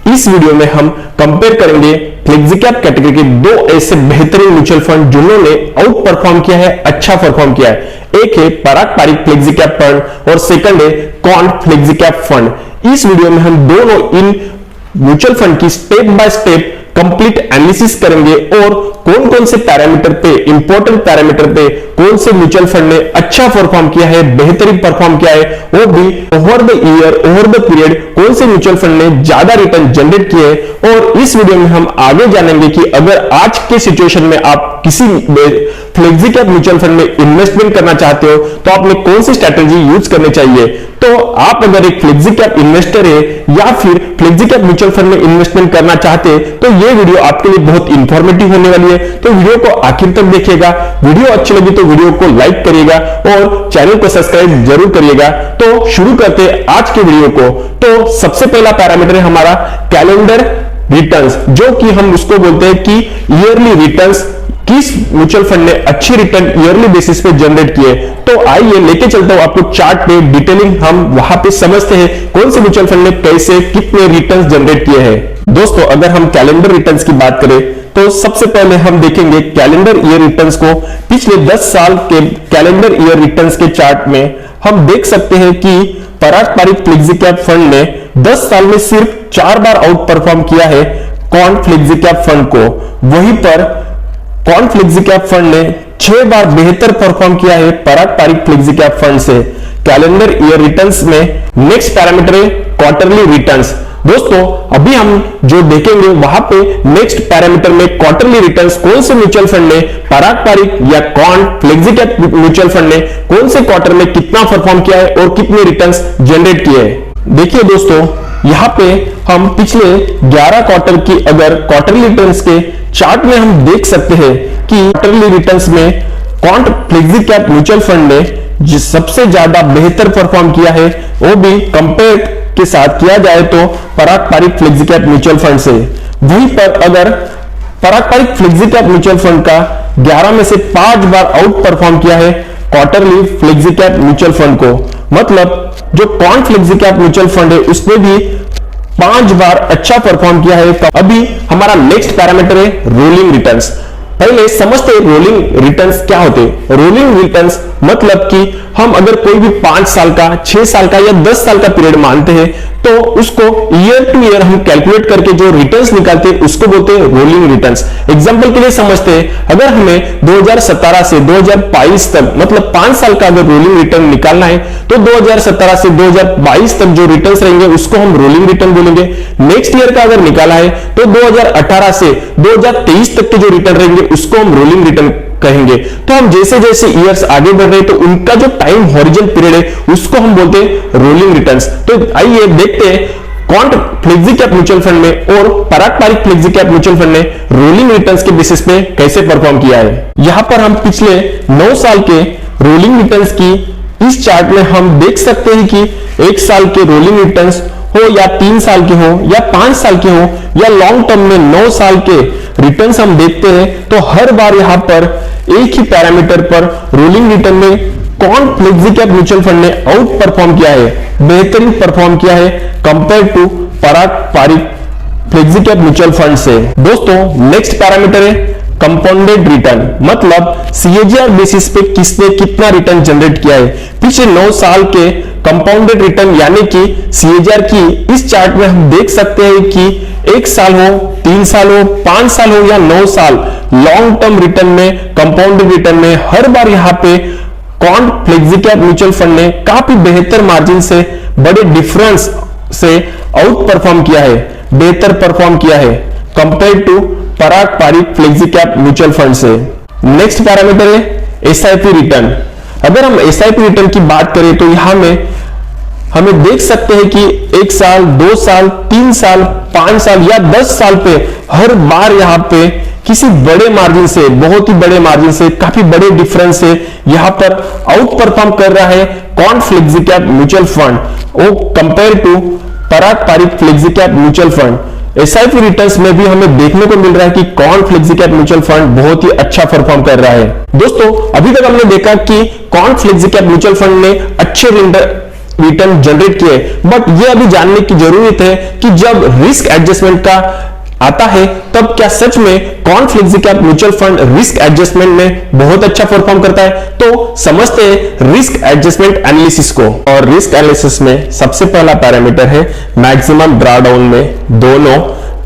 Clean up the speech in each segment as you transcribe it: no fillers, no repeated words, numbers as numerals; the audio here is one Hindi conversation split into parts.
इस वीडियो में हम कंपेयर करेंगे फ्लेक्सिकैप कैटेगरी के दो ऐसे बेहतरीन म्यूचुअल फंड जिन्होंने आउट परफॉर्म किया है, अच्छा परफॉर्म किया है। एक है पराग पारिक फ्लेक्सिकैप फंड और सेकंड है क्वांट फ्लेक्सिकैप फंड। इस वीडियो में हम दोनों इन म्यूचुअल फंड की step by step complete analysis करेंगे और कौन कौन से पैरामीटर पे, इंपॉर्टेंट पैरामीटर पे कौन से म्यूचुअल फंड ने अच्छा परफॉर्म किया है, बेहतरीन परफॉर्म किया है, वो भी over the year, over the period कौन से म्यूचुअल फंड ने ज्यादा रिटर्न जनरेट किए हैं। और इस वीडियो में हम आगे जानेंगे कि अगर आज के सिचुएशन में आप किसी फ्लेक्सिकैप म्यूचुअल फंड में इन्वेस्टमेंट करना चाहते हो तो आपने कौन सी स्ट्रैटेजी यूज करनी चाहिए। तो आप अगर एक फ्लेक्सिकैप इन्वेस्टर है या फिर फ्लेक्सिकैप म्यूचुअल फंड में इन्वेस्टमेंट करना चाहते हैं तो ये वीडियो आपके लिए बहुत इंफॉर्मेटिव होने वाली है। तो वीडियो को आखिर तक देखिएगा। वीडियो अच्छी लगी तो वीडियो को लाइक करिएगा और चैनल को सब्सक्राइब जरूर करिएगा। तो शुरू करते हैं आज के वीडियो को। तो सबसे पहला पैरामीटर है हमारा कैलेंडर रिटर्न्स, जो कि हम उसको बोलते हैं कि ईयरली रिटर्न्स, किस म्यूचुअल फंड ने अच्छी रिटर्न ईयरली बेसिस पे जनरेट किए। तो आइए लेके चलता हूं आपको चार्ट पे, डिटेलिंग हम वहां पे समझते हैं कौन से म्यूचुअल फंड ने कैसे कितने रिटर्न्स जनरेट किए हैं। दोस्तों अगर हम कैलेंडर रिटर्न्स की बात करें तो सबसे पहले हम देखेंगे कैलेंडर ईयर रिटर्न्स को। पिछले 10 साल के कैलेंडर ईयर रिटर्न्स के चार्ट में हम देख सकते हैं कि पराग पारिक फ्लेक्सिकैप फंड ने 10 साल में सिर्फ 4 बार आउट परफॉर्म किया है क्वांट फ्लेक्सिकैप फंड को। वहीं पर क्वांट फ्लेक्सिकैप फंड ने 6 बार बेहतर परफॉर्म किया है पराग पारिक फ्लेक्सिकैप फंड से कैलेंडर ईयर रिटर्न्स में। नेक्स्ट पैरामीटर है क्वार्टरली रिटर्न्स। दोस्तों अभी हम जो देखेंगे वहां पे नेक्स्ट पैरामीटर में क्वार्टरली रिटर्न्स, कौन से म्यूचुअल फंड ने, पराग पारिक या क्वांट फ्लेक्सिकैप म्यूचुअल फंड ने कौन से क्वार्टर में कितना परफॉर्म किया है और कितने रिटर्न्स जनरेट किए हैं। देखिए दोस्तों यहां पे हम पिछले 11 क्वार्टर की अगर क्वार्टरली रिटर्न्स के चार्ट में हम देख सकते हैं कि क्वार्टरली रिटर्न्स में क्वांट फ्लेक्सिकैप म्यूचुअल फंड ने जिस सबसे ज्यादा बेहतर परफॉर्म किया है, वो भी कंपेयर के साथ किया जाए तो Parag Parikh flexicap mutual fund से। वहीं पर अगर पराग पारिक फ्लेक्सिकैप म्यूचुअल फंड का 11 में से 5 बार आउट परफॉर्म किया है क्वार्टरली फ्लेक्सिकैप म्यूचुअल फंड को, मतलब जो क्वांट फ्लेक्सिकैप म्यूचुअल फंड है उसने भी 5 बार अच्छा परफॉर्म किया है। तो अभी हमारा नेक्स्ट पैरामीटर है रोलिंग रिटर्न्स। पहले समझते हैं रोलिंग रिटर्न्स क्या होते हैं। रोलिंग रिटर्न्स मतलब कि हम अगर कोई भी 5 साल का, 6 साल का या 10 साल का पीरियड मानते हैं तो उसको ईयर टू ईयर हम कैलकुलेट करके जो रिटर्न्स निकालते हैं उसको बोलते हैं रोलिंग रिटर्न्स। एग्जांपल के लिए समझते हैं, अगर हमें 2017 से 2022 तक मतलब 5 साल का अगर रोलिंग रिटर्न निकालना है तो 2017 से 2022 तक जो रिटर्न्स रहेंगे उसको हम रोलिंग रिटर्न बोलेंगे। नेक्स्ट ईयर का अगर निकाला है तो 2018 से 2023 तक के जो रिटर्न रहेंगे उसको हम रोलिंग रिटर्न कहेंगे। तो हम जैसे जैसे ईयर्स आगे बढ़ रहे हैं तो उनका जो टाइम हॉरिजन पीरियड है उसको हम बोलते हैं रोलिंग रिटर्न्स। तो आइए देखते हैं क्वांट फ्लेक्सिकैप म्यूचुअल फंड में और पराग पारिक फ्लेक्सिकैप म्यूचुअल फंड ने रोलिंग रिटर्न्स के बेसिस पे कैसे परफॉर्म किया है। यहां पर हम पिछले 9 साल के रोलिंग रिटर्न्स की इस चार्ट में हम देख सकते हैं कि 1 साल के रोलिंग रिटर्न्स हो या 3 साल के हो या 5 साल के हो या लॉन्ग टर्म में 9 साल के रिटर्न्स हम देखते हैं तो हर बार यहां पर एक ही पैरामीटर पर रोलिंग रिटर्न में क्वांट फ्लेक्सिकैप म्यूचुअल फंड ने आउट परफॉर्म किया है, बेहतरीन परफॉर्म किया है compare to Parag Parikh flexicap mutual fund से। दोस्तों नेक्स्ट पैरामीटर है कंपाउंडेड रिटर्न, मतलब सीएजीआर बेसिस पे किसने कितना रिटर्न जनरेट किया है। पिछले 9 साल के कंपाउंडेड रिटर्न यानी कि सीएजीआर की इस चार्ट में हम देख सकते हैं कि 1 साल हो, 3 साल हो, 5 साल हो या 9 साल लॉन्ग टर्म रिटर्न में, कंपाउंडेड रिटर्न में हर बार यहां पे क्वांट फ्लेक्सिकैप म्यूचुअल फंड ने काफी बेहतर मार्जिन से, बड़े डिफरेंस से आउट परफॉर्म किया है, बेहतर परफॉर्म किया है compare to Parag Parikh flexicap mutual fund से। नेक्स्ट पैरामीटर है एसआईपी रिटर्न। अगर हम एसआईपी रिटर्न की बात करें तो यहां में हमें देख सकते हैं कि 1 साल, 2 साल, 3 साल, 5 साल या 10 साल पे हर बार यहां पे किसी बड़े मार्जिन से, बहुत ही बड़े मार्जिन से, काफी बड़े डिफरेंस से यहां पर आउट परफॉर्म कर रहा है क्वांट फ्लेक्सिकैप म्यूचुअल फंड वो compare to Parag Parikh flexicap mutual fund. SIP returns में भी हमें देखने को मिल रहा है कि क्वांट फ्लेक्सिकैप म्यूचुअल फंड बहुत ही अच्छा परफॉर्म कर रहा है। दोस्तों अभी तक हमने देखा कि क्वांट फ्लेक्सिकैप म्यूचुअल फंड ने अच्छे रिटर्न जनरेट किए। बट ये अभी जानने की जरूरत है कि जब रिस्क एडजस्टमेंट का आता है तब क्या सच में corn flexi cap mutual fund risk adjustment में बहुत अच्छा परफॉर्म करता है। तो समझते हैं रिस्क एडजस्टमेंट एनालिसिस को। और रिस्क एनालिसिस में सबसे पहला पैरामीटर है मैक्सिमम ड्रॉडाउन में दोनों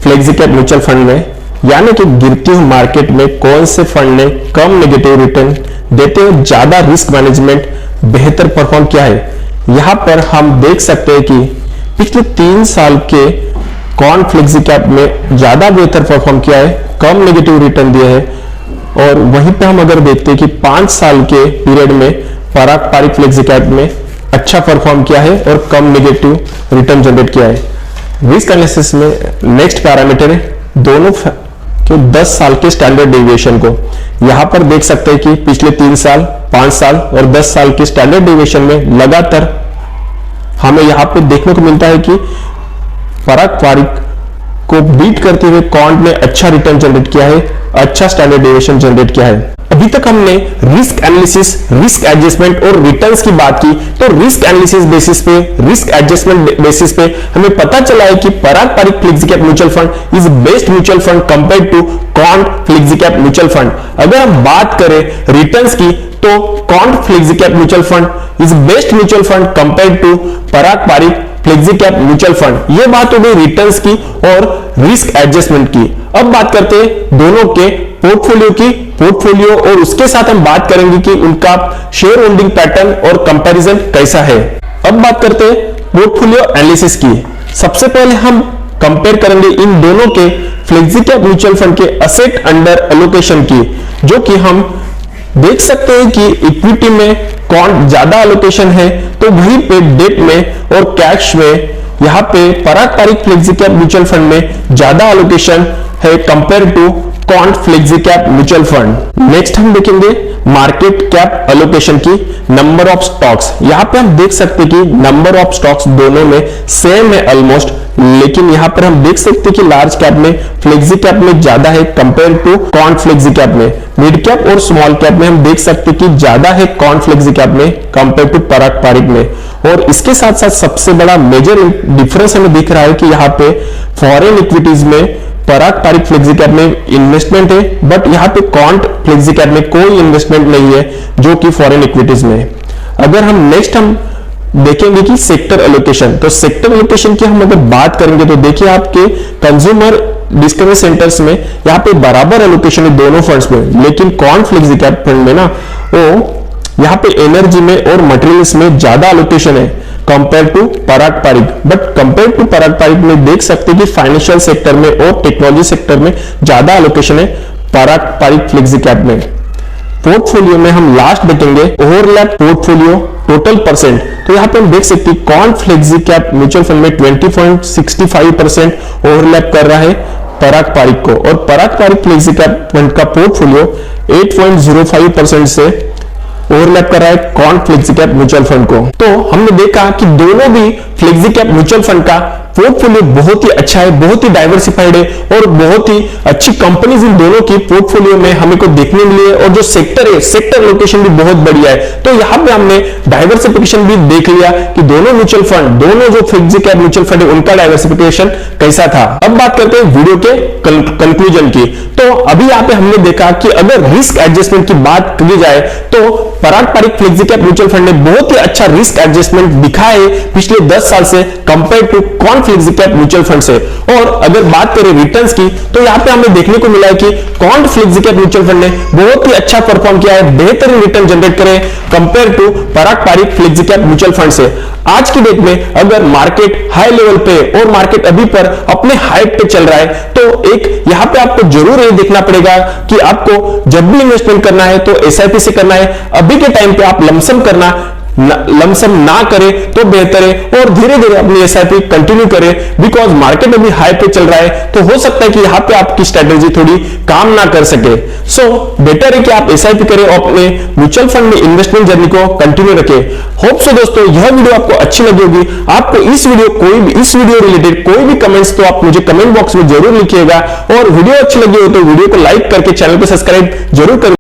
फ्लेक्सी कैप म्यूचुअल फंड में, यानी कि गिरती हुई मार्केट में कौन से फंड ने कम नेगेटिव रिटर्न देते हुए ज्यादा रिस्क मैनेजमेंट बेहतर परफॉर्म किया है। यहां पर हम देख सकते हैं कि पिछले 3 साल के कॉर्न फ्लेक्सी कैप में ज्यादा बेहतर परफॉर्म किया है, कम नेगेटिव रिटर्न दिए हैं। और वहीं पे हम अगर देखते हैं कि 5 साल के पीरियड में पराग पारिक फ्लेक्सी कैप में अच्छा परफॉर्म किया है और कम नेगेटिव रिटर्न जनरेट किया है। रिस्क एनालिसिस में नेक्स्ट पैरामीटर है दोनों के 10 साल के स्टैंडर्ड डेविएशन को। यहां पर देख सकते हैं कि पिछले 3 साल, 5 साल और 10 साल के स्टैंडर्ड डेविएशन में लगातार हमें यहां पे देखने को मिलता है कि पराग पारिक को बीट करते हुए कॉर्न ने अच्छा रिटर्न जनरेट किया है, अच्छा स्टैंडर्ड डेविएशन जनरेट किया है। अभी तक हमने रिस्क एनालिसिस, रिस्क एडजस्टमेंट और रिटर्न्स की बात की। तो रिस्क एनालिसिस बेसिस पे, रिस्क एडजस्टमेंट बेसिस पे हमें पता चला है कि Parag Parikh flexi cap mutual fund is best mutual fund compare to कॉर्न फ्लेक्सी कैप म्यूचुअल फंड। अगर हम बात करें रिटर्न्स की तो कॉर्न flexi cap mutual fund is best mutual fund compare to Parag Parikh flexi cap mutual fund. ये बात हो गई रिटर्न्स की और रिस्क एडजस्टमेंट की। अब बात करते हैं दोनों के पोर्टफोलियो की। पोर्टफोलियो और उसके साथ हम बात करेंगे कि उनका शेयर होल्डिंग पैटर्न और कंपैरिजन कैसा है। अब बात करते हैं पोर्टफोलियो एनालिसिस की। सबसे पहले हम कंपेयर करेंगे इन दोनों के फ्लेक्सी कैप म्यूचुअल फंड के असेट अंडर एलोकेशन की, जो कि हम देख सकते हैं कि इक्विटी में कौन ज्यादा एलोकेशन है, तो वहीं पे डेट में और कैश में यहां पे Parag Parikh flexi cap mutual fund में ज्यादा एलोकेशन है कंपेयर टू कॉर्न flexi cap mutual fund. Next हम देखेंगे मार्केट कैप एलोकेशन की, नंबर ऑफ स्टॉक्स। यहां पे हम देख सकते हैं कि नंबर ऑफ स्टॉक्स दोनों में सेम है ऑलमोस्ट, लेकिन यहां पर हम देख सकते हैं कि लार्ज कैप में फ्लेक्सी कैप में ज्यादा है कंपेयर टू कॉर्न फ्लेक्सी कैप में। मिड कैप और स्मॉल कैप में हम देख सकते हैं कि ज्यादा है कॉर्न फ्लेक्सी कैप में कंपेयर टू पराग पारिक में। और इसके साथ साथ सबसे बड़ा मेजर डिफरेंस हमें दिख रहा है कि यहाँ पे फॉरेन इक्विटीज में पराग पारिक फ्लेक्सी कैप में इन्वेस्टमेंट है, बट यहाँ पे कॉर्न फ्लेक्सी कैप में कोई इन्वेस्टमेंट नहीं है जो कि फॉरेन इक्विटीज में। अगर हम नेक्स्ट हम देखेंगे कि सेक्टर एलोकेशन, तो सेक्टर एलोकेशन की हम अगर बात करेंगे तो देखिए आपके कंज्यूमर डिस्कवरी सेंटर्स में यहाँ पे बराबर एलोकेशन है दोनों फंड्स में, लेकिन कॉर्न फ्लेक्सी कैप फंड में ना वो यहाँ पे एनर्जी में और मटेरियल्स में ज्यादा एलोकेशन है compare to Parag Parikh. But compare to Parag Parikh में देख सकते हैं कि फाइनेंशियल सेक्टर में और टेक्नोलॉजी सेक्टर में ज्यादा एलोकेशन है पराग पारिक फ्लेक्सी कैप में। पोर्टफोलियो में हम लास्ट देखेंगे ओवरलैप पोर्टफोलियो टोटल परसेंट। तो यहाँ पे हम देख सकते हैं corn flexi cap mutual fund में 20.65% ओवरलैप कर रहा है पराग पारिक को, और पराग पारिक फ्लेक्सी कैप फंड का पोर्टफोलियो 8.05% से ओवरलैप कर रहा है कॉर्न फ्लेक्सी कैप म्यूचुअल फंड को। तो हमने देखा कि दोनों भी फ्लेक्सी कैप म्यूचुअल फंड का पोर्टफोलियो बहुत ही अच्छा है, बहुत ही डाइवर्सिफाइड है और बहुत ही अच्छी कंपनीज इन दोनों की पोर्टफोलियो में हमें को देखने मिली है। और जो सेक्टर है, सेक्टर लोकेशन भी बहुत बढ़िया है। तो यहां पे हमने डाइवर्सिफिकेशन भी देख लिया कि दोनों म्यूचुअल फंड, दोनों जो फ्लेक्सी कैप म्यूचुअल फंड है उनका डाइवर्सिफिकेशन कैसा था। अब बात करते हैं वीडियो के कंक्लूजन की। तो अभी यहाँ पे हमने देखा कि अगर रिस्क एडजस्टमेंट की बात की जाए तो Parag Parikh flexi cap mutual fund ने बहुत ही अच्छा रिस्क एडजस्टमेंट दिखा है पिछले 10 साल से कंपेयर टू कॉर्न फ्लेक्सी कैप म्यूचुअल फंड से। और अगर बात करें रिटर्न्स की तो यहाँ पे हमें देखने को मिला है कि कॉर्न फ्लेक्सी कैप म्यूचुअल फंड ने बहुत ही अच्छा परफॉर्म किया है, बेहतरीन रिटर्न जनरेट करे compare to Parag Parikh flexi cap mutual fund से। आज की डेट में अगर मार्केट हाई लेवल पे और मार्केट अभी पर अपने हाइट पे चल रहा है तो एक यहाँ पे आपको जरूर ये देखना पड़ेगा कि आपको जब भी इन्वेस्टमेंट करना है तो एसआईपी से करना है। अभी के टाइम पे आप लमसम करना लमसम ना करें तो बेहतर है और धीरे धीरे अपनी एसआईपी कंटिन्यू करें, बिकॉज मार्केट अभी हाई पे चल रहा है तो हो सकता है कि यहां पे आपकी स्ट्रेटेजी थोड़ी काम ना कर सके। सो बेटर है कि आप एसआईपी करें और अपने म्यूचुअल फंड में इन्वेस्टमेंट जर्नी को कंटिन्यू रखें। होप सो दोस्तों यह वीडियो आपको अच्छी लगी होगी। आपको इस वीडियो रिलेटेड कोई भी कमेंट्स तो आप मुझे कमेंट बॉक्स में जरूर लिखिएगा, और वीडियो अच्छी लगी हो तो वीडियो को लाइक करके चैनल को सब्सक्राइब जरूर करें।